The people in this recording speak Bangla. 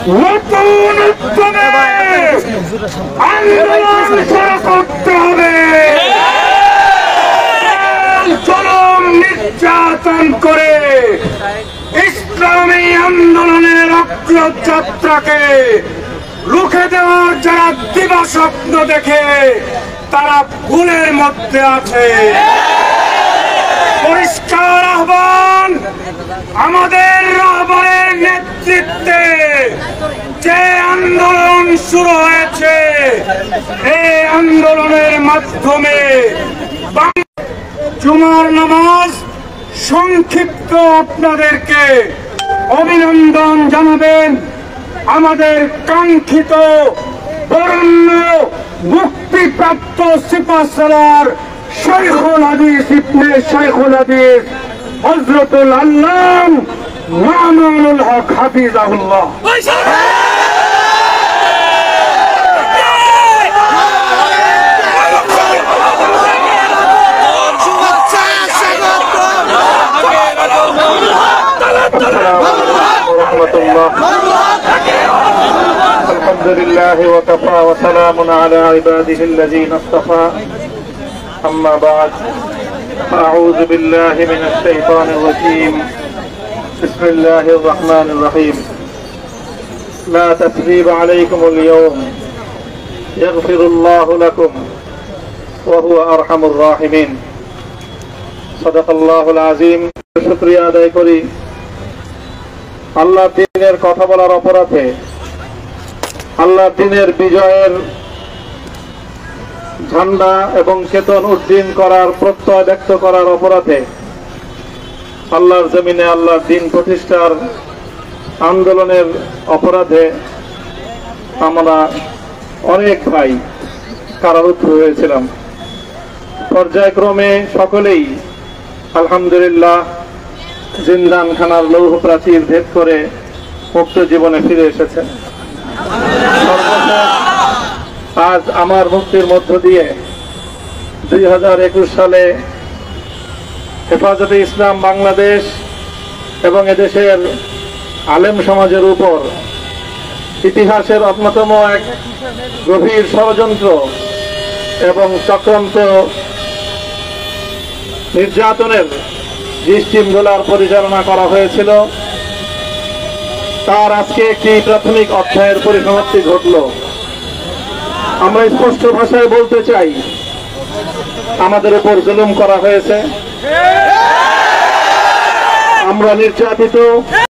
নতুন উদ্যমে আন্দোলন শুরু করতে হবে। জুলুম নির্যাতন করে ইসলামী আন্দোলনের অগ্রযাত্রাকে রুখে দেওয়ার যারা দিবা স্বপ্ন দেখে তারা ভুলের মধ্যে আছে। পরিষ্কার আহ্বান, আমাদের রাহবরের নেতৃত্বে যে আন্দোলন শুরু হয়েছে এই আন্দোলনের মাধ্যমে জুমার নামাজ সংক্ষিপ্ত আপনাদেরকে অভিনন্দন জানাবেন। আমাদের কাঙ্ক্ষিত বরেণ্য মুক্তিপ্রাপ্ত সিপাহসালার শাইখুল হাদিস ইবনে শাইখুল হাদিস হযরতুল আল্লাম মামুনুল হক হাফিজাহুল্লাহ। আলহামদুলিল্লাহ ওয়া কাফা ওয়া সালামুন আলা ইবাদিহি আল্লাযীনা ইসতাফা আম্মা বা'দ আউযু বিল্লাহি মিনাশ শাইতানির রাজীম বিসমিল্লাহির রাহমানির রহিম লা তাসরিবা আলাইকুমুল ইয়াওম ইয়াগফিরুল্লাহু লাকুম ওয়া হুয়া আরহামুর রাহিমিন। সাদাকাল্লাহুল আযীম। শুকরিয়া আদায় করি আল্লাহ দ্বীনের কথা বলার অপরাধে, আল্লাহ দ্বীনের বিজয়ের ঝান্ডা এবং চেতন উড্ডীন করার প্রত্যয় ব্যক্ত করার অপরাধে, আল্লাহর জমিনে আল্লাহর দ্বীন প্রতিষ্ঠার আন্দোলনের অপরাধে আমরা অনেক ভাই কারারুদ্ধ হয়েছিলাম। পর্যায়ক্রমে সকলেই আলহামদুলিল্লাহ জিন্দানখানার লৌহ প্রাচীর ভেদ করে মুক্ত জীবনে ফিরে এসেছেন। আজ আমার মুক্তির মধ্য দিয়ে 2021 সালে হেফাজতে ইসলাম বাংলাদেশ এবং এদেশের আলেম সমাজের উপর ইতিহাসের অন্যতম এক গভীর ষড়যন্ত্র এবং চক্রান্ত নির্যাতনের যে স্টিমরোলার পরিচালনা করা হয়েছিল তার আজকে একটি প্রাথমিক অধ্যায়ের পরিসমাপ্তি ঘটল। আমরা স্পষ্ট ভাষায় বলতে চাই, আমাদের উপর জুলুম করা হয়েছে, আমরা নির্যাতিত।